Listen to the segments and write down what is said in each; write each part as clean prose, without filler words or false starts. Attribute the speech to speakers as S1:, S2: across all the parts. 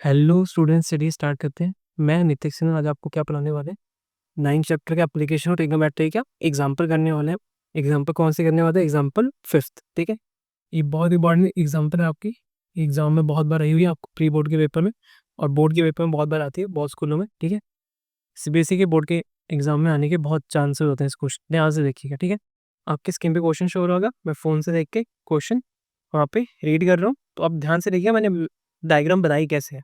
S1: Hello student, study start करते हैं। मैं नितिक सिन्हा आज आपको क्या पढ़ाने वाले हैं। 9 चैप्टर के एप्लीकेशन और ट्रिग्नोमेट्री का एग्जाम्पल करने वाले हैं। एग्जाम्पल कौन से करने वाले हैं? Example fifth. ठीक है, ये बहुत इंपॉर्टेंट एग्जाम्पल है आपकी। एग्जाम में बहुत बार आई हुई है आपको, प्री बोर्ड के पेपर में और बोर्ड के पेपर में बहुत बार आती है बहुत स्कूलों में। ठीक है, सीबीएसई के बोर्ड के एग्जाम में आने के बहुत चांसेस होते हैं इस क्वेश्चन। ध्यान से देखिएगा। ठीक है, आपके स्क्रीन पे क्वेश्चन शो हो रहा होगा। मैं फ़ोन से देख के क्वेश्चन वहाँ पे रीड कर रहा हूँ, तो आप ध्यान से देखिए मैंने डायग्राम बनाई कैसे है।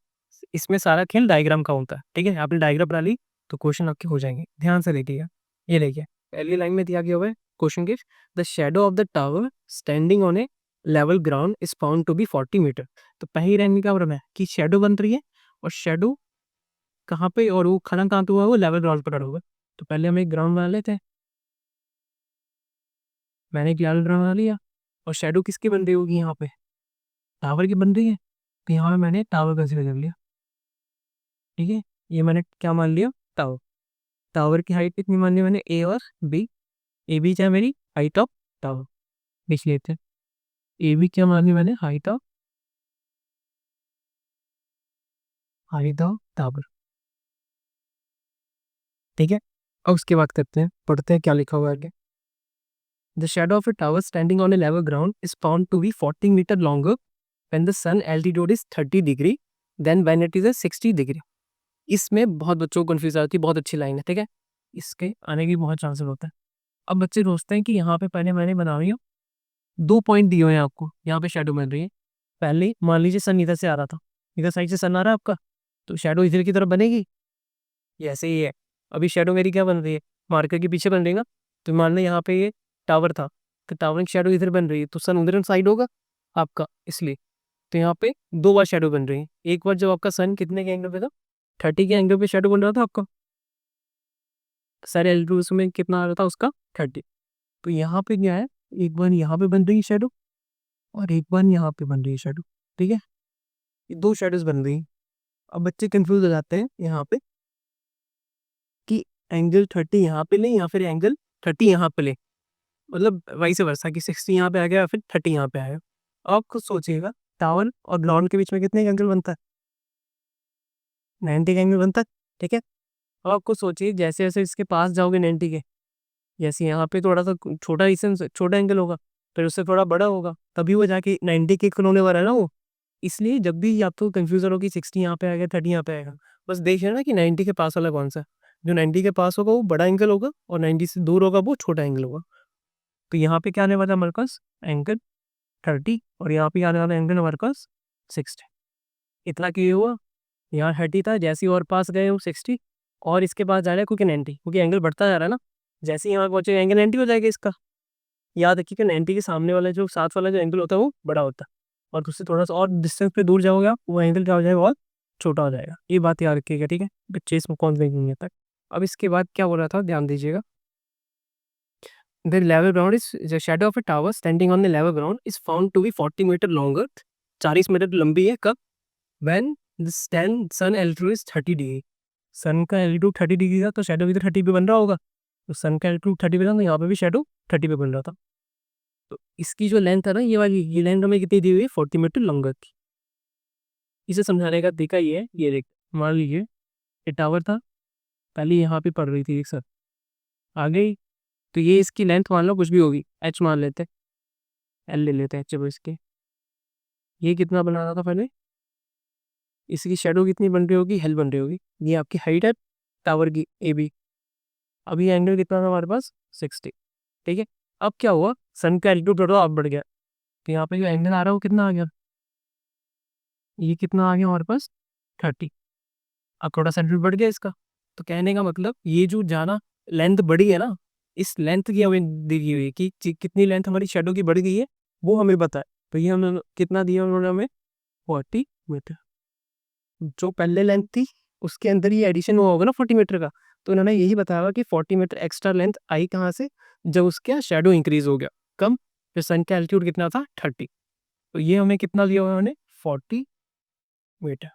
S1: इसमें सारा खेल डायग्राम का होता है। ठीक है, आपने डायग्राम बना ली तो क्वेश्चन आपके हो जाएंगे। ध्यान से देखिएगा। ये देखिए, पहली लाइन में दिया गया हुआ है क्वेश्चन के, the shadow of the tower standing on a level ground is found to be 40 metre. तो पहली लाइन में क्या बोल रहा है कि शेडो बन रही है, और शेडो कहाँ पे, और वो खड़ा कहाँ पे हुआ है? वो लेवल ग्राउंड पर खड़ा हुआ है। तो पहले हम एक ग्राउंड बना लेते हैं। मैंने एक लेवल ग्राउंड बना लिया, और शेडो किसकी बन रही होगी? यहाँ पे टावर की बन रही है, तो यहाँ पे मैंने टावर कंसीडर कर लिया। ठीक है, ये मैंने क्या मान लिया? टावर। टावर की हाइट कितनी मान ली मैंने? ए और बी। ए बी क्या मेरी हाइट ऑफ टावर, लिख लेते हैं। ए बी क्या मान ली मैंने? Height of tower. ठीक है, अब उसके बाद करते हैं, पढ़ते हैं क्या लिखा हुआ है आगे। The shadow of a tower standing on a level ground is found to be 40 metre longer when the sun altitude is 30 degree then when it is 60 degree. इसमें बहुत बच्चों को कंफ्यूज आती है। बहुत अच्छी लाइन है। ठीक है, इसके आने की बहुत चांसेस होता है। अब बच्चे सोचते हैं कि यहाँ पे पहले मैंने बना रही हूँ, 2 पॉइंट दिए हुए हैं आपको, यहाँ पे शेडो बन रही है। पहले मान लीजिए सन इधर से आ रहा था, इधर साइड से सन आ रहा है आपका, तो शेडो इधर की तरफ बनेगी। ये ऐसे ही है। अभी शेडो मेरी क्या बन रही है? मार्कर के पीछे बन रही है ना। तो मान लो यहाँ पे ये टावर था, तो टावर की शेडो इधर बन रही है, तो सन उधर साइड होगा आपका, इसलिए। तो यहाँ पे 2 बार शेडो बन रही है। एक बार जब आपका सन कितने के एंगल पे था? 30 के एंगल पे शेडो बन रहा था आपका। सारे एल्ट्रूस में कितना आ रहा था उसका? 30। तो यहाँ पे क्या है, एक बार यहाँ पे बन रही है शेडो, और एक बार यहाँ पे बन रही है शेडो। ठीक है, ये 2 शेडोज बन रही हैं। अब बच्चे कंफ्यूज हो जाते हैं यहाँ पे कि एंगल 30 यहाँ पे ले या फिर एंगल 30 यहाँ पे ले, मतलब वैसे वर्षा की 60 यहाँ पे आ गया या फिर 30 यहाँ पे आया। आप खुद सोचिएगा, टावर और ग्राउंड के बीच में कितने एंगल बनता है? 90 का एंगल बनता है। ठीक है, अब आपको सोचिए जैसे जैसे इसके पास जाओगे 90 के, जैसे यहाँ पे थोड़ा सा छोटा डिस्टेंस, छोटा एंगल होगा, फिर उससे थोड़ा बड़ा होगा, तभी वो जाके 90 के इक्वल होने वाला है ना वो। इसलिए जब भी आपको कंफ्यूजन हो कि 60 यहाँ पे आएगा 30 यहाँ पे आएगा, बस देखिए ना कि 90 के पास वाला कौन सा है। जो 90 के पास होगा वो बड़ा एंगल होगा, और 90 से दूर होगा वो छोटा एंगल होगा। तो यहाँ पे क्या आने वाला हमारे पास? एंगल 30, और यहाँ पे आने वाला एंगल हमारे पास 60। इतना क्लियर हुआ? यहाँ 30 था, जैसे ही और पास गए वो 60, और इसके पास जा रहा है क्योंकि 90, क्योंकि एंगल बढ़ता जा रहा है ना। जैसे ही यहाँ पहुंचे एंगल 90 हो जाएगा इसका। याद रखिए कि 90 के सामने वाला जो साथ वाला जो एंगल होता है वो बड़ा होता है, और उससे थोड़ा सा और डिस्टेंस पे दूर जाओगे आप, वो एंगल क्या हो जाएगा? और छोटा हो जाएगा। ये बात याद रखिएगा। ठीक है, बच्चे इसमें कौन नहीं है तक। अब इसके बाद क्या बोल रहा था, ध्यान दीजिएगा। The level ground is the shadow of a tower standing on the level ground is found to be 40 metre longer. 40 metre लंबी है कब? When the sun altitude is 30 degree. Sun का एल्टीट्यूड 30 डिग्री था, तो शेडो भी तो 30 पे बन रहा होगा। तो सन का एल्टीट्यूड 30 पे था, तो यहाँ पे भी शेडो 30 पे बन रहा था। तो इसकी जो लेंथ है ना, ये वाली, ये लेंथ हमें कितनी दी हुई है? 40 मीटर लंगर की। इसे समझाने का तरीका ये है, ये देख, मान लीजिए ये टावर था, पहले यहाँ पे पड़ रही थी एक सर, आ गई, तो ये इसकी लेंथ मान लो कुछ भी होगी, एच मान लेते हैं, एल ले लेते हैं एच। जब इसके ये कितना बना रहा था पहले, इसकी शेडो कितनी बन रही होगी? हेल बन रही होगी। ये आपकी हाइट है टावर की, ए बी। अभी एंगल कितना था हमारे पास? 60। ठीक है, अब क्या हुआ, सन का एल्टीट्यूड थोड़ा अब बढ़ गया, तो यहाँ पे जो एंगल आ रहा है वो कितना आ गया? ये कितना आ गया हमारे पास? 30। अब थोड़ा सा एल्टीट्यूड बढ़ गया इसका। तो कहने का मतलब ये जो जाना लेंथ बढ़ी है ना, इस लेंथ की हमें दी हुई है कि कितनी लेंथ हमारी शेडो की बढ़ गई है, वो हमें पता है। तो ये हमें कितना दिया उन्होंने हमें? 40 मीटर। जो पहले लेंथ थी उसके अंदर ये एडिशन हुआ होगा ना 40 मीटर का, तो उन्होंने यही बताया कि 40 मीटर एक्स्ट्रा लेंथ आई कहाँ से? जब उसका शेडो इंक्रीज हो गया। कम? फिर सन का एल्टीट्यूड कितना था? 30। तो ये हमें कितना दिया हुआ है उन्होंने? 40 मीटर।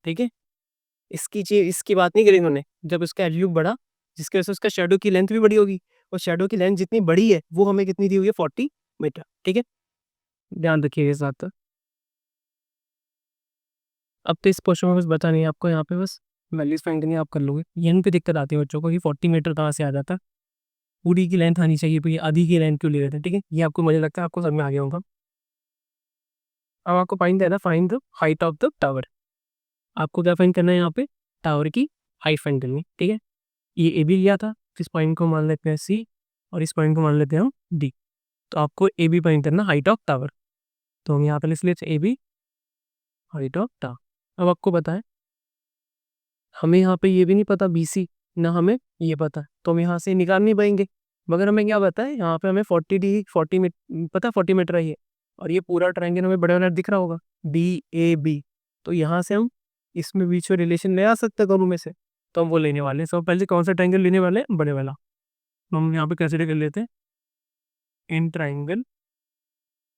S1: ठीक है, इसकी चीज, इसकी बात नहीं करी उन्होंने। जब उसका एल्टीट्यूड बढ़ा, जिसकी वजह से उसका शेडो की लेंथ भी बड़ी होगी, और शेडो की लेंथ जितनी बड़ी है वो हमें कितनी दी हुई है? 40 मीटर। ठीक है, ध्यान रखिए इस बात का। अब तो इस क्वेश्चन में बस बता नहीं है आपको, यहाँ पे बस वैल्यूज फाइंड करनी है, आप कर लोगे। यहीं पे दिक्कत आती है बच्चों को कि 40 मीटर कहाँ से आ जाता है, पूरी की लेंथ आनी चाहिए, तो आधी की लेंथ क्यों ले लेते हैं। ठीक है, ये आपको मुझे लगता है आपको समझ में आ गया होगा। अब आपको फाइंड देना, find the height of the tower. आपको क्या फाइंड करना है, यहाँ पे टावर की हाइट फाइंड करनी है। ठीक है, ये ए बी लिया था, इस पॉइंट को मान लेते हैं सी और इस पॉइंट को मान लेते हैं हम डी। तो आपको ए बी फाइंड करना हाइट ऑफ टावर, तो हम यहाँ पे लिख लेते हैं A B height of tower. अब आपको पता है हमें यहाँ पे ये भी नहीं पता बी सी, ना हमें ये पता है, तो हम यहाँ से निकाल नहीं पाएंगे। मगर हमें क्या पता है, यहाँ पे हमें 40 पता है 40 मीटर है ये, और ये पूरा ट्रायंगल हमें बड़े वाला दिख रहा होगा डी ए बी। तो यहाँ से हम इसमें बीच में रिलेशन ले आ सकते हैं दोनों में से, तो हम वो लेने वाले हैं। सब पहले कौन सा ट्रायंगल लेने वाले हैं, बड़े वाला। तो हम यहाँ पे कंसिडर कर लेते हैं in triangle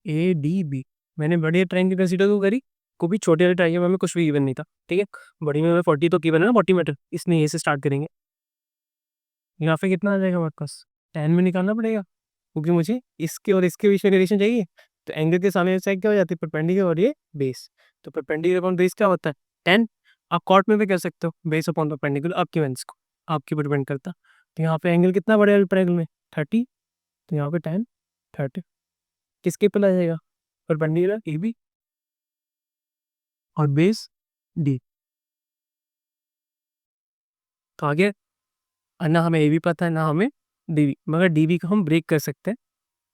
S1: A D B. मैंने बड़े ट्रायंगल कंसिडर क्यों करी, को भी छोटे वाले ट्रायंगल में हमें कुछ भी गिवन नहीं था। ठीक है, बड़ी में हमें 40 तो गिवन है ना, 40 मीटर, इसने ये से स्टार्ट करेंगे। यहाँ पे कितना आ जाएगा हमारे पास, 10 में निकालना पड़ेगा, क्योंकि मुझे इसके और इसके बीच में रिलेशन चाहिए। तो एंगल के सामने साइड क्या हो जाती है, परपेंडिकुलर, और ये बेस। तो परपेंडिकुलर अपॉन बेस क्या होता है, 10। आप कॉट में भी कर सकते हो, बेस अपॉन परपेंडिकुलर, आपकी वेंस को आपके ऊपर डिपेंड करता। तो यहाँ पे एंगल कितना बढ़ेगा ट्रायंगल में, 30। तो यहाँ पे 10 30 किसके पे आ जाएगा, परपेंडिकुलर ए बी और बेस डी। तो आगे ना हमें ए बी पता है, ना हमें डी बी, मगर डी बी को हम ब्रेक कर सकते हैं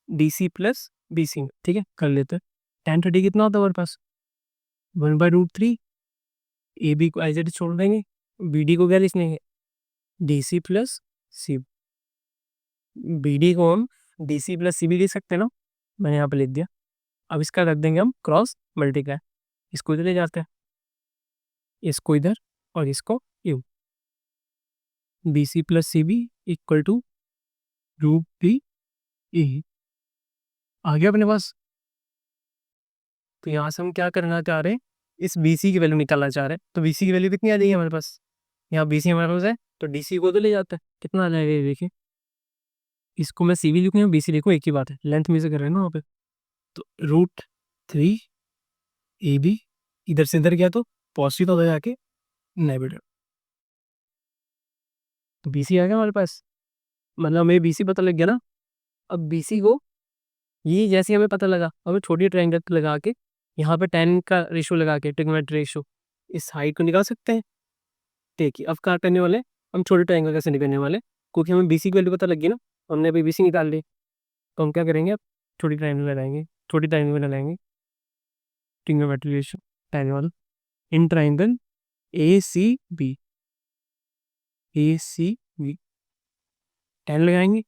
S1: D C plus B C में। ठीक है, कर लेते हैं। 10 30 कितना होता है हमारे पास, 1/√3। ए बी को एज इट इज छोड़ देंगे, बी डी को क्या लिख लेंगे, D C plus C. B D को हम डी सी प्लस सी भी लिख सकते हैं ना, मैंने यहाँ पे लिख दिया। अब इसका रख देंगे हम क्रॉस मल्टीप्लाई, इसको इधर ले जाते हैं, इसको इधर और इसको you, B C plus C B equal to √3 E. आ गया अपने पास। तो यहाँ से हम क्या करना चाह रहे हैं, इस बी सी की वैल्यू निकालना चाह रहे हैं। तो बी सी की वैल्यू कितनी आ जाएगी हमारे पास, यहाँ बी सी हमारे पास है, तो डी सी को तो ले जाता है, कितना आ जाएगा ये देखिए। इसको मैं सी भी लिखूँ या बी सी लिखूँ, एक ही बात है, लेंथ में से कर रहे हैं ना वहाँ पे। तो √3 ए बी, इधर से इधर गया तो पॉजिटिव हो जाके नेगेटिव, तो बी सी आ गया हमारे पास। मतलब हमें बी सी पता लग गया ना। अब बी सी को ये जैसे हमें पता लगा, हमें छोटी ट्रायंगल लगा के यहाँ पे 10 का रेशो लगा के, ट्रिग्नोमेट्री रेशो, इस हाइट को निकाल सकते हैं। देखिए अब क्या करने वाले, हम छोटे ट्रायंगल कैसे निकालने वाले, क्योंकि हमें बी सी की वैल्यू पता लगी ना, हमने अभी बी सी निकाल ली। तो हम क्या करेंगे, अब छोटी ट्रायंगल लगाएंगे, छोटी ट्रायंगल लगाएंगे, ट्रिग्नोमेट्री रेशो 10 वाला, in triangle A C B, A C B 10 लगाएंगे।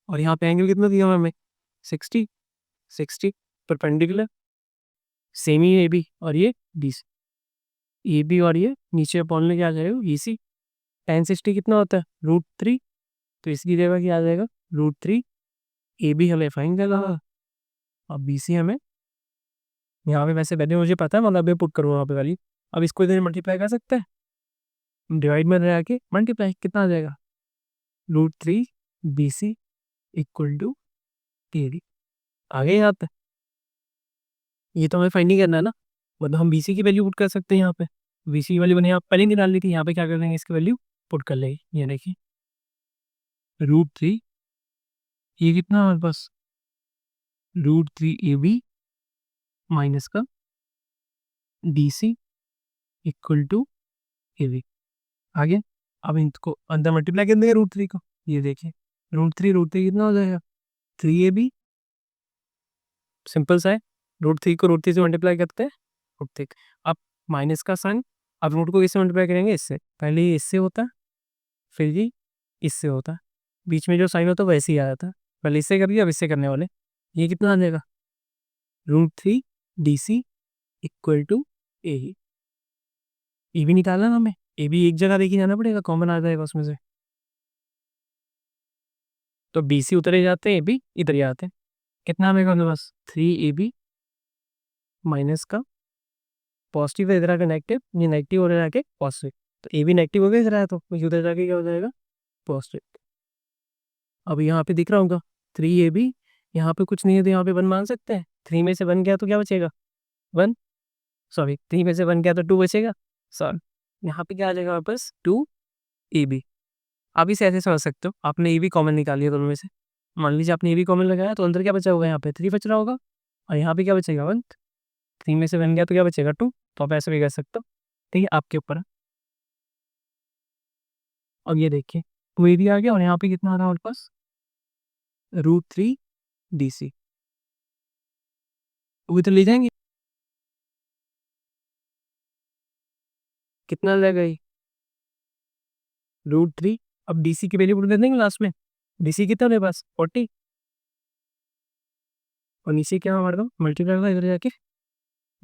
S1: और यहाँ पे एंगल कितना दिया हुआ हमें, 60 60 परपेंडिकुलर, सेमी ए बी और ये डी सी, ए बी और ये नीचे अपॉन में क्या आ जाएगा, ई सी। 1060 कितना होता है, √3। तो इसकी जगह क्या आ जाएगा, √3। ए बी हमें फाइंड करना होगा, और बी सी हमें यहाँ पे वैसे वैल्यू मुझे पता है, मतलब अभी पुट करूँ वहाँ पे वाली। अब इसको इधर मल्टीप्लाई कर सकते हैं, डिवाइड में रह के मल्टीप्लाई, कितना आ जाएगा, √3 B C equal to A D. आगे यहाँ पे ये तो हमें फाइंड नहीं करना है ना, मतलब हम बी सी की वैल्यू पुट कर सकते हैं यहाँ पे। बी सी की वैल्यू मैंने यहाँ पहले निकाल ली थी, यहाँ पे क्या कर देंगे, इसकी वैल्यू पुट कर लेंगे। ये देखिए √3, ये कितना हमारे पास, √3 ए बी माइनस का D C equal to A B. आगे अब इनको अंदर मल्टीप्लाई कर देंगे √3 को, ये देखिए √3 कितना हो जाएगा, 3 AB। सिंपल सा है, √3 को √3 से मल्टीप्लाई करते हैं, √3। अब माइनस का साइन, अब रूट को किससे मल्टीप्लाई करेंगे, इससे। पहले ये इससे होता है, फिर ये इससे होता है, बीच में जो साइन होता है वैसे ही आ जाता है। पहले इससे कर दिया, अब इससे करने वाले। ये कितना आ जाएगा, √3 डी सी इक्वल टू ए भी निकालना ना हमें, ए भी एक जगह देखी जाना पड़ेगा, कॉमन आ जाएगा उसमें से। तो बी सी उतरे जाते हैं, ए बी इधर ही आते हैं। कितना आएगा हमारे पास, 3 AB माइनस का पॉजिटिव है, इधर आके नेगेटिव, ये नेगेटिव हो रहा है आके पॉजिटिव। तो ए बी नेगेटिव हो गया इधर आया, तो उधर जाके क्या हो जाएगा, पॉजिटिव। अब यहाँ पे दिख रहा होगा 3 AB, यहाँ पे कुछ नहीं है तो यहाँ पे 1 मान सकते हैं। 3 में से 1 गया तो क्या बचेगा, 1। सॉरी 3 में से 1 गया तो 2 बचेगा, सॉरी यहाँ पे क्या आ जाएगा वापस 2 ए बी। आप इसे ऐसे समझ सकते हो, आपने ए बी कॉमन निकाल लिया दोनों में से, मान लीजिए आपने ए बी कॉमन लगाया तो अंदर क्या बचा होगा, यहाँ पे 3 बच रहा होगा और यहाँ पे क्या बचेगा 1। 3 में से 1 गया तो क्या बचेगा 2, तो आप ऐसे भी कर सकते हो, ठीक है आपके ऊपर है। अब ये देखिए 2 ए बी आ गया और यहाँ पे कितना आ रहा है हमारे पास √3 डी सी, वो तो ले जाएंगे कितना लगेगा ये √3। अब डी सी की वैल्यू दे देंगे लास्ट में, डी सी कितना मेरे पास 40 और नीचे क्या हमारे पास मल्टीप्लाई होगा इधर जाके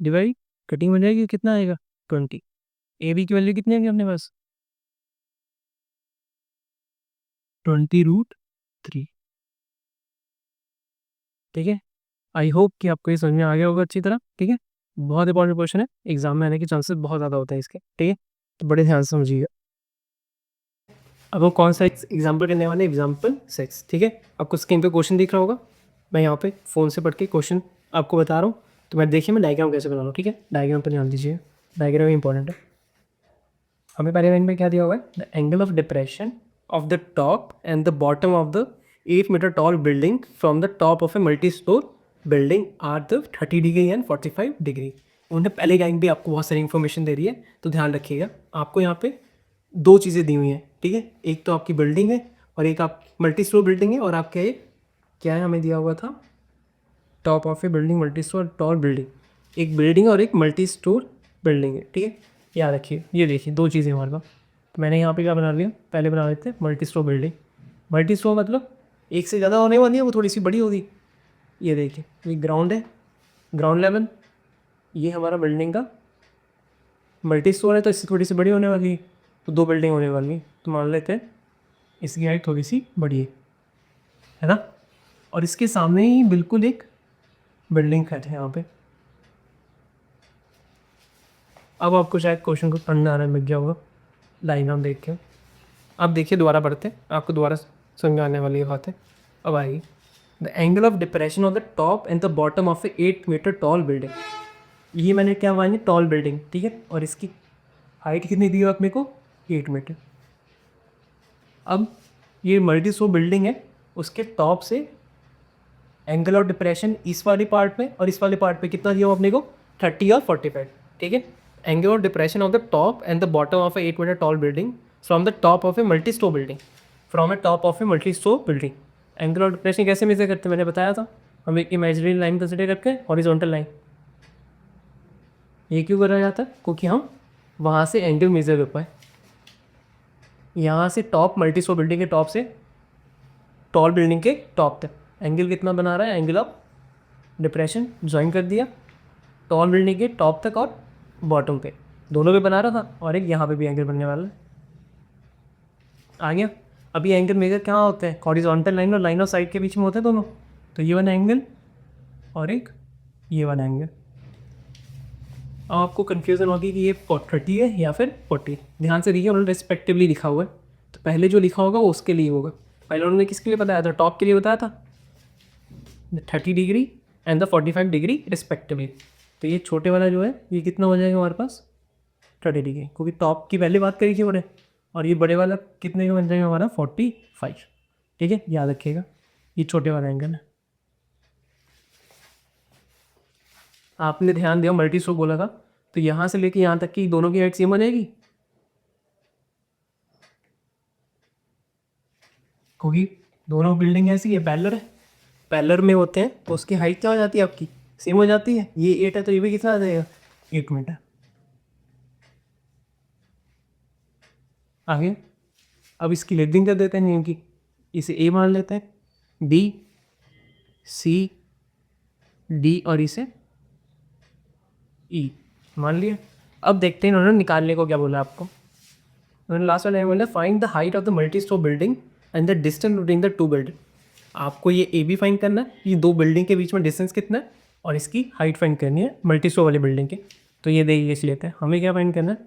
S1: डिवाइड, कटिंग हो जाएगी कितना आएगा 20। ए बी की वैल्यू कितनी आएगी अपने पास 20√3, ठीक है। आई होप कि आपको ये समझ में आ गया होगा अच्छी तरह, ठीक है। बहुत इंपॉर्टेंट क्वेश्चन है, एग्जाम में आने के चांसेस बहुत ज़्यादा होते हैं इसके, ठीक है, तो बड़े ध्यान से समझिएगा। अब वो कौन सा एग्जाम्पल करने वाले, एग्जाम्पल 6, ठीक है। आपको स्क्रीन पे क्वेश्चन दिख रहा होगा, मैं यहाँ पे फ़ोन से पढ़ के क्वेश्चन आपको बता रहा हूँ, तो मैं देखिए मैं डायग्राम कैसे बना रहा हूँ, ठीक है। डायग्राम पर ध्यान दीजिए, डायग्राम इंपॉर्टेंट है। हमें पहले लाइन में क्या दिया हुआ है, the angle of depression of the top and the bottom of the 8 metre tall building from the top of a multi storey building are the 30 degree and 45 degree. उन्हें पहले लाइन भी आपको बहुत सारी इन्फॉर्मेशन दे रही है, तो ध्यान रखिएगा। आपको यहाँ पे दो चीज़ें दी हुई हैं, ठीक है, एक तो आपकी बिल्डिंग है और एक आप मल्टी स्टोर बिल्डिंग है, और आपका ये क्या है हमें दिया हुआ था, top of A building multi store tall building, एक बिल्डिंग और एक मल्टी स्टोर बिल्डिंग है, ठीक है। याद रखिए, ये देखिए दो चीज़ें हमारे पास, तो मैंने यहाँ पे क्या बना लिया, पहले बना लेते हैं multi storey building. Multi store मतलब एक से ज़्यादा होने वाली है, वो थोड़ी सी बड़ी होगी। ये देखिए ये ग्राउंड है, ग्राउंड लेवल, ये हमारा बिल्डिंग का मल्टी स्टोर है, तो इससे थोड़ी सी बड़ी होने वाली है, तो दो बिल्डिंग होने वाली है, तो मान लेते हैं इसकी हाइट थोड़ी सी बड़ी है ना। और इसके सामने ही बिल्कुल एक बिल्डिंग खड़ा है यहाँ पे। अब आपको शायद क्वेश्चन को पढ़ना आने लग गया होगा, लाइन हम देख के। अब देखिए दोबारा पढ़ते हैं, आपको दोबारा समझ में आने वाली ये बात है। अब आएगी, the angle of depression of the top and the bottom of a 8 metre tall building. ये मैंने क्या मानी, टॉल बिल्डिंग, ठीक है, और इसकी हाइट कितनी दी है आप मेरे को 8 मीटर। अब ये मल्टी स्टोर बिल्डिंग है, उसके टॉप से एंगल ऑफ डिप्रेशन इस वाले पार्ट में और इस वाले पार्ट पे कितना दिया हो अपने को 30 और 45, ठीक है। Angle of depression of the top and the bottom of a 8 metre tall building from the top of a multi storey building, from a top of a multi storey building. Angle of depression कैसे measure करते हैं मैंने बताया था, हम एक imaginary line consider करके horizontal line. ये क्यों करा जाता है, क्योंकि हम वहाँ से एंगल मेजर कर पाए। यहाँ से टॉप मल्टी स्टोर बिल्डिंग के टॉप से टॉल बिल्डिंग के टॉप तक एंगल कितना बना रहा है, एंगल ऑफ डिप्रेशन ज्वाइन कर दिया टॉल बिल्डिंग के टॉप तक और बॉटम पे, दोनों पे बना रहा था, और एक यहाँ पे भी एंगल बनने वाला है। आ गया। अभी एंगल मेजर कहाँ होते हैं, हॉरिजॉन्टल लाइन और लाइन ऑफ साइड के बीच में होते हैं दोनों, तो ये वाला एंगल और एक ये वाला एंगल। अब आपको कन्फ्यूज़न होगी कि ये 30 है या फिर 40, ध्यान से देखिए उन्होंने रिस्पेक्टिवली लिखा हुआ है, तो पहले जो लिखा होगा वो उसके लिए होगा। पहले उन्होंने किसके लिए बताया था, टॉप के लिए बताया था 30 degree and the 45 degree respectively. तो ये छोटे वाला जो है ये कितना हो जाएगा हमारे पास 30 डिग्री, क्योंकि टॉप की पहले बात करी थी बड़े, और ये बड़े वाला कितने का बन जाएगा हमारा 45, ठीक है, याद रखिएगा ये छोटे वाला एंगल है। आपने ध्यान दिया मल्टी स्टोर बोला था, तो यहाँ से लेके यहाँ तक की दोनों की हाइट सेम हो जाएगी, क्योंकि दोनों बिल्डिंग ऐसी है, पैरेलल है, पैरेलल में होते हैं तो उसकी हाइट क्या हो जाती है आपकी सेम हो जाती है। ये 8 है तो ये भी कितना आ जाएगा 8 मीटर। आगे अब इसकी लेटरिंग कर देते हैं नेम की, इसे ए मान लेते हैं, बी सी डी और इसे ई मान लिया। अब देखते हैं इन्होंने निकालने को क्या बोला आपको, उन्होंने लास्ट वाला बोला find the height of the multi storey building and the distance between the two building. आपको ये ए बी फाइंड करना है, ये दो बिल्डिंग के बीच में डिस्टेंस कितना है, और इसकी हाइट फाइंड करनी है मल्टी स्टोर वाली बिल्डिंग की। तो ये देखिए इस लेते हैं, हमें क्या फाइंड करना है,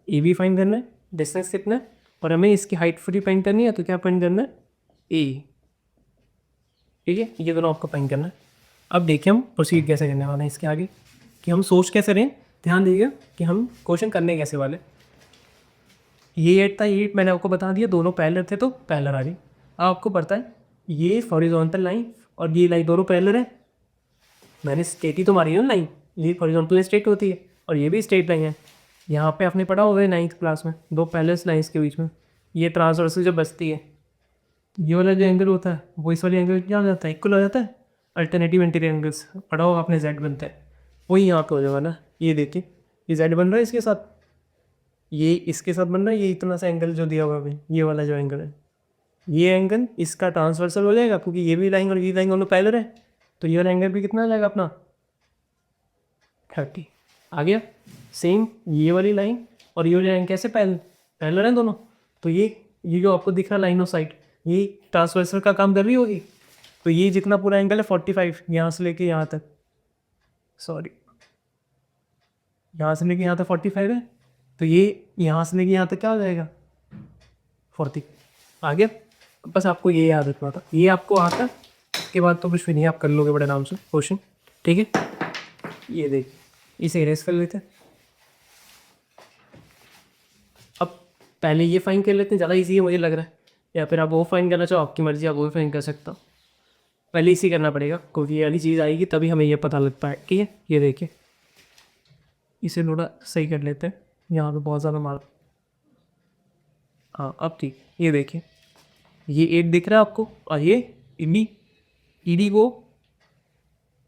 S1: ए बी फाइंड करना है, डिस्टेंस कितना है, और हमें इसकी हाइट फ्री फाइंड करनी है, तो क्या फाइंड करना है ए, ठीक है, ये दोनों आपको फाइंड करना है। अब देखिए हम प्रोसीड कैसे करने वाले हैं इसके आगे, कि हम सोच कैसे रहे हैं ध्यान दीजिए कि हम क्वेश्चन करने कैसे वाले। ये 8 था, 8 मैंने आपको बता दिया, दोनों पैरेलल थे तो पैरेलल आ गई। अब आपको पता है ये हॉरिजॉन्टल लाइन और ये लाइन दोनों पैरेलल है, मैंने स्ट्रेट ही तो मारी है ना लाइन, ये हॉरिजॉन्टल स्ट्रेट होती है और ये भी स्ट्रेट लाइन है। यहाँ पे आपने पढ़ा होगा 9th क्लास में, दो पैरेलल लाइंस के बीच में ये ट्रांसवर्सल जो बचती है, ये वाला जो एंगल होता है वो इस वाले एंगल क्या हो जाता है, इक्वल हो जाता है। अल्टरनेटिव इंटीरियर एंगल्स पढ़ा होगा आपने, जेड बनता है, वही यहाँ पे हो जाएगा ना। ये देखिए ये जेड बन रहा है इसके साथ, ये इसके साथ बन रहा है, ये इतना सा एंगल जो दिया हुआ है ये वाला जो एंगल है, ये एंगल इसका ट्रांसवर्सल हो जाएगा क्योंकि ये भी लाइन और ये लाइन दोनों पैरेलल है, तो ये वाला एंगल भी कितना आ जाएगा अपना 30 आ गया। सेम ये वाली लाइन और ये वाली लाइन कैसे पैरेलल है दोनों, तो ये जो आपको दिख रहा लाइन ऑफ साइट ये ट्रांसवर्सल का काम कर रही होगी, तो ये जितना पूरा एंगल है 45 यहाँ से लेके यहाँ तक, सॉरी यहाँ से लेके यहाँ तक 45 है, तो ये यहाँ से लेके यहाँ तक क्या हो जाएगा 40 आ गया। बस आपको ये याद रखना था, ये आपको आता, इसके बाद तो कुछ भी नहीं, आप कर लोगे बड़े आराम से क्वेश्चन, ठीक है। ये देख इसे इरेज कर लेते हैं। अब पहले ये फाइन कर लेते हैं, ज़्यादा इजी है मुझे लग रहा है, या फिर आप वो फाइन करना चाहो आपकी मर्जी, आप वो फाइन कर सकता हो। पहले इसी करना पड़ेगा क्योंकि ये वाली चीज़ आएगी तभी हमें ये पता लग पाए, ठीक है। ये देखिए इसे थोड़ा सही कर लेते हैं, यहाँ पे बहुत ज़्यादा मार, हाँ अब ठीक। ये देखिए ये 8 दिख रहा है आपको और ये ईडी को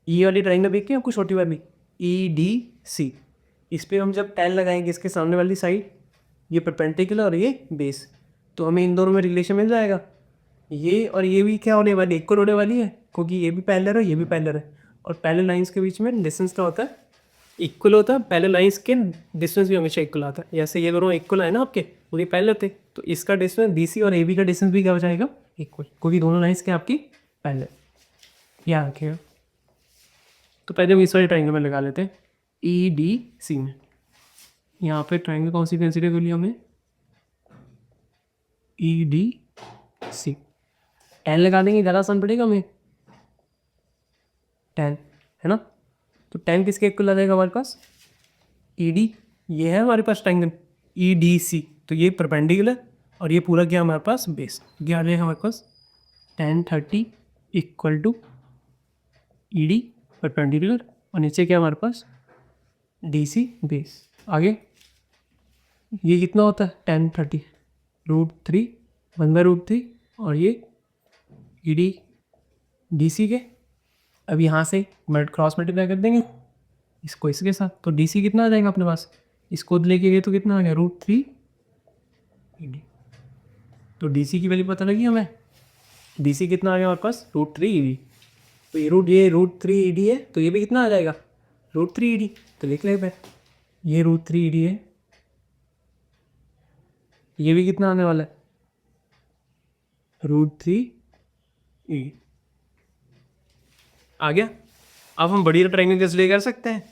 S1: ये वाली ट्रायंगल देख के आपको छोटी वाली EDC, इस पर हम जब टेन लगाएंगे इसके सामने वाली साइड, ये परपेंडिकुलर और ये बेस, तो हमें इन दोनों में रिलेशन मिल जाएगा। ये और ये भी क्या होने वाली, इक्वल होने वाली है क्योंकि ये भी पैरेलल है ये भी पैरेलल है, और पैरेलल लाइंस के बीच में डिस्टेंस क्या होता है, इक्वल होता है। पैरेलल लाइंस के डिस्टेंस भी हमेशा इक्वल आता है, जैसे ये दोनों इक्वल है ना आपके, वो ये पैरेलल थे, तो इसका डिस्टेंस BC और AB का डिस्टेंस भी क्या हो जाएगा इक्वल, क्योंकि दोनों लाइंस क्या आपकी पैरेलल, याद रखिएगा। तो पहले हम इस वाले ट्रायंगल में लगा लेते हैं EDC में। यहाँ पे ट्रायंगल कौन सी कंसीडर कर लिया हमने, EDC। 10 लगा देंगे, ज़्यादा आसान पड़ेगा हमें, 10 है ना, तो 10 किसके इक्वल आ जाएगा हमारे पास, ED, ये है हमारे पास ट्रायंगल EDC, तो ये परपेंडिकुलर और ये पूरा क्या हमारे पास बेस, ये आ जाएगा हमारे पास 10 30 इक्वल टू ED परपेंडिकुलर और नीचे क्या हमारे पास DC बेस। आगे ये कितना होता है 10 30 √3 1/√3 और ये ED DC के, अब यहाँ से क्रॉस मल्टीप्लाई कर देंगे इसको इसके साथ, तो DC कितना आ जाएगा अपने पास, इसको लेके गए तो कितना आ गया √3 ED, तो DC की वैल्यू पता लगी हमें, DC कितना आ गया हमारे पास √3 ED, तो ये √3 ED है, तो ये भी कितना आ जाएगा √3 ED, तो लिख ले पे ये √3 ED है, ये भी कितना आने वाला है √3 ED आ गया। अब हम बड़ी ट्रायंगल कैसे कर सकते हैं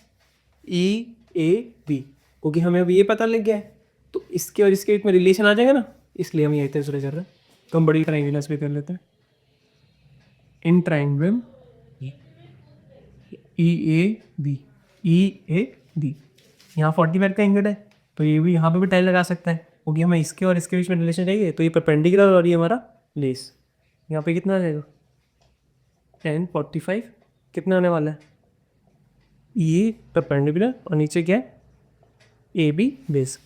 S1: EAB, क्योंकि हमें अब ये पता लग गया है, तो इसके और इसके बीच में रिलेशन आ जाएगा ना, इसलिए हम यही तय कर रहे हैं, तो हम बड़ी ट्रायंगल पे कर लेते हैं। इन ट्रायंगल EAB यहाँ 45 का एंगल है, तो ये भी यहाँ पे भी 10 लगा सकते हैं क्योंकि हमें इसके और इसके बीच में रिलेशन चाहिए, तो ये परपेंडिकुलर और ये हमारा लेस, यहाँ पे कितना आ जाएगा 10 45 कितना आने वाला है, ये परपेंडिकुलर और नीचे क्या है AB बेस।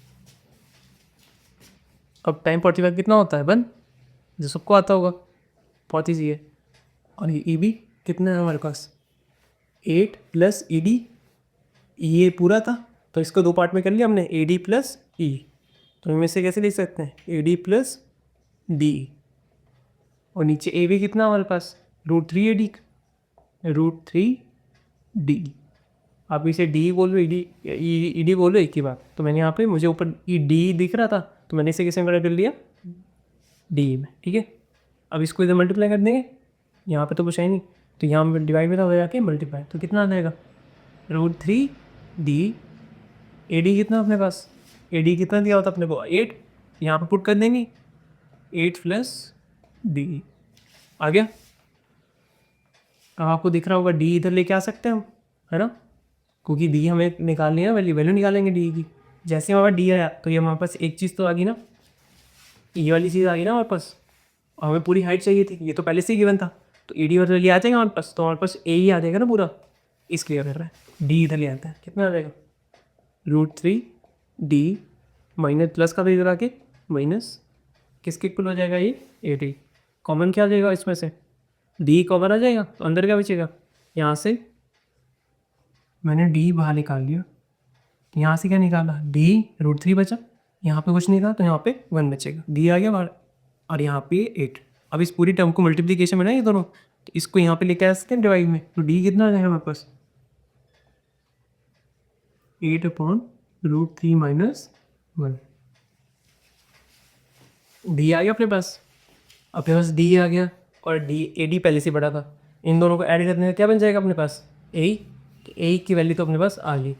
S1: अब 10 45 कितना होता है 1, जो सबको आता होगा, बहुत ईजी है। और ये EB कितना है हमारे पास 8 + ED, ये पूरा था तो इसको दो पार्ट में कर लिया हमने AD + E, तो इनमें से कैसे लिख सकते हैं AD + DE, और नीचे AB कितना हमारे पास √3 AD √3 DE, आप इसे D बोल लो ED बोल लो एक ही बात, तो मैंने यहाँ पे मुझे ऊपर D दिख रहा था तो मैंने इसे किसे कन्वर्ट कर लिया DE में, ठीक है। अब इसको इधर मल्टीप्लाई कर देंगे, यहाँ पे तो कुछ है नहीं, तो यहाँ डिवाइड में हो जाके मल्टीप्लाई, तो कितना आ जाएगा √3 DE, AD कितना अपने पास AD कितना दिया होता अपने को 8, यहाँ पे पुट कर देंगे 8 + DE आ गया। अब आपको दिख रहा होगा D इधर लेके आ सकते हैं हम, है ना, क्योंकि डी हमें निकालनी है, वैल्यू निकालेंगे डी की। जैसे हमारे डी आया तो ये हमारे पास एक चीज़ तो आ गई ना, ये वाली चीज़ आ गई ना हमारे पास। और हमें पूरी हाइट चाहिए थी, ये तो पहले से ही गिवन था, तो ई डी और ये आ जाएगा हमारे पास, तो हमारे पास ए ही आ जाएगा ना पूरा। इस क्लियर कर रहा है, डी इधर ले आता है, कितना आ जाएगा √3 डी माइनस प्लस का इधर आके माइनस किसके इक्वल हो जाएगा ये ए डी। कॉमन क्या आ जाएगा इसमें से, डी कॉमन आ जाएगा, तो अंदर क्या बचेगा, यहाँ से मैंने डी बाहर निकाल लिया, यहाँ से क्या निकाला डी√3 बचा, यहाँ पे कुछ नहीं था तो यहाँ पे 1 बचेगा, डी आ गया बाहर और यहाँ पे 8। अब इस पूरी टर्म को मल्टीप्लीकेशन में ना ये दोनों, तो इसको यहाँ पे लेके आ सकते हैं डिवाइड में, तो डी कितना आ जाएगा हमारे पास 8/√3 - 1। डी आ गया अपने पास, अपने पास डी आ गया और डी ए डी पहले से बड़ा था, इन दोनों को ऐड करने में क्या बन जाएगा अपने पास ए, तो ए की वैल्यू तो अपने पास आ गई,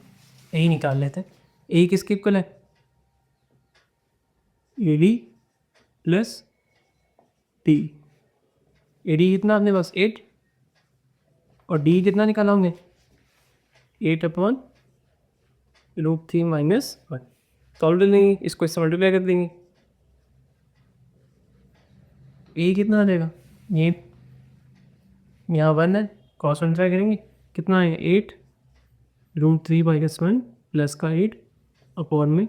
S1: ए निकाल लेते हैं। ए किसके इक्वल है A D plus D. A D कितना अपने पास 8 और डी कितना निकाला हमने 8/√3 - 1। सॉल्व कर देंगे इसको, इससे मल्टीप्लाई कर देंगे, ए कितना आ जाएगा, ये यहाँ 1 है, क्रॉस मल्टीप्लाई करेंगे कितना है 8√3 - 1 प्लस का 8 अपॉन में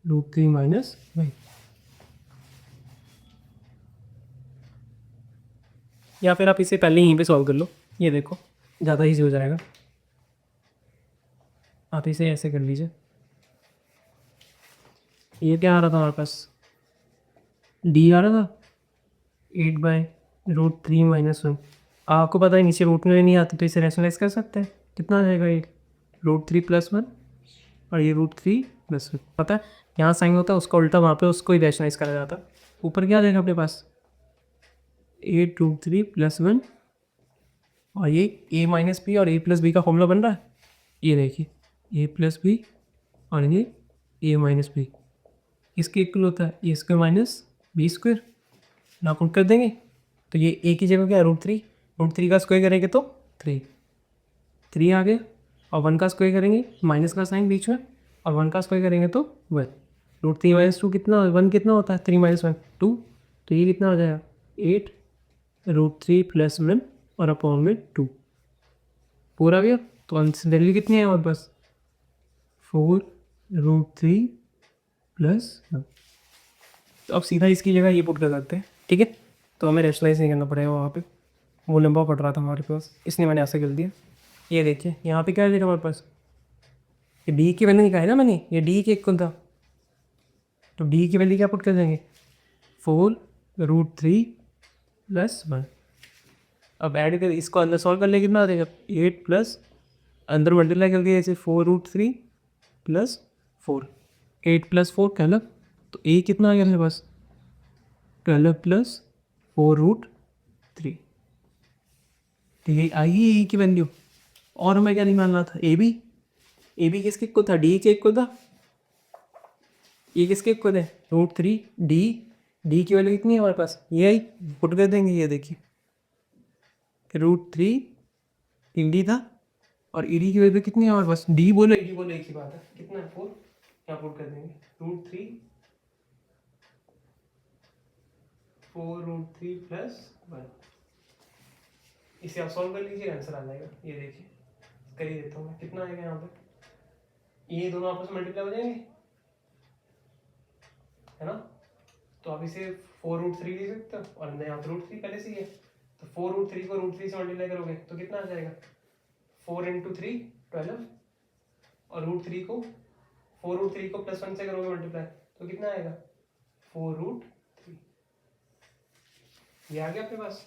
S1: √3 - 1। या फिर आप इसे पहले यहीं पे सॉल्व कर लो, ये देखो ज़्यादा ईजी हो जाएगा। आप इसे ऐसे कर लीजिए, ये क्या आ रहा था हमारे पास डी आ रहा था 8/√3 - 1। आपको पता है नीचे रूट में नहीं आती तो इसे रैशनलाइज कर सकते हैं, कितना आ जाएगा ये √3 + 1 और ये √3 + 1। पता है यहाँ साइन होता है उसका उल्टा वहाँ पे उसको ही रैशनलाइज करा जाता है। ऊपर क्या आ जाएगा अपने पास 8√3 + 1 और ये a - b और a + b का फॉर्मूला बन रहा है, ये देखिए a + b और ये a - b इसके इक्वल होता है a² - b²। ना पुट कर देंगे तो ये a की जगह क्या है √3 का स्क्वायर करेंगे तो 3 आ गया, और 1 का स्क्वायर करेंगे माइनस का साइन बीच में, और 1 का स्क्वायर करेंगे तो 1। √3 - 2 कितना 1 कितना होता है 3 - 1 2, तो ये कितना हो जाएगा 8√3 + 1 और अपॉन में 2 पूरा गया। तो आंसर वैल्यू कितनी है हमारे पास 4√3 + 1। तो अब सीधा इसकी जगह ये पुट कर सकते हैं, ठीक है। तो हमें रैशनलाइज नहीं करना पड़ेगा, वहाँ पे वो लंबा पड़ रहा था हमारे पास, इसलिए मैंने ऐसे कर दिया। ये देखिए यहाँ पे क्या है हमारे पास, ये डी की वैल्यू निकाली ना मैंने, ये डी के इक्वल था, तो डी की वैल्यू क्या पुट कर देंगे 4√3 + 1। अब ऐड कर इसको अंदर सॉल्व कर ले कितना आ जाएगा 8 प्लस अंदर मल्टीप्लाई करके ऐसे 4√3 + 4 8 + 4 12, तो ए कितना आ गया मेरे पास 12 + 4√3। तो ये आई है ए की वैल्यू। और हमें क्या नहीं मानना था ए बी किसके इक्वल था डी के इक्वल था, ये किसके इक्वल है √3 डी की वैल्यू कितनी है हमारे पास, ये आई पुट कर देंगे, ये देखिए √3 डी था और ई डी की वैल्यू कितनी है हमारे पास, डी बोलो ई डी बोलो एक ही बात है, कितना है 4, यहाँ पुट कर देंगे √3 4√3 + 1। इसे आप सॉल्व कर लीजिए आंसर आ जाएगा, ये देखिए कर ही देता हूँ मैं, कितना आएगा यहाँ पे, ये दोनों आपस में मल्टीप्लाई हो जाएंगे है ना। तो आप इसे 4√3 ले सकते हो और अंदर यहाँ पे √3 पहले से ही है, तो 4√3 को √3 से मल्टीप्लाई करोगे तो कितना आ जाएगा 4 × 3 12 और √3 को 4√3 को +1 से करोगे मल्टीप्लाई तो कितना आएगा 4√3। ये आ गया आपके पास।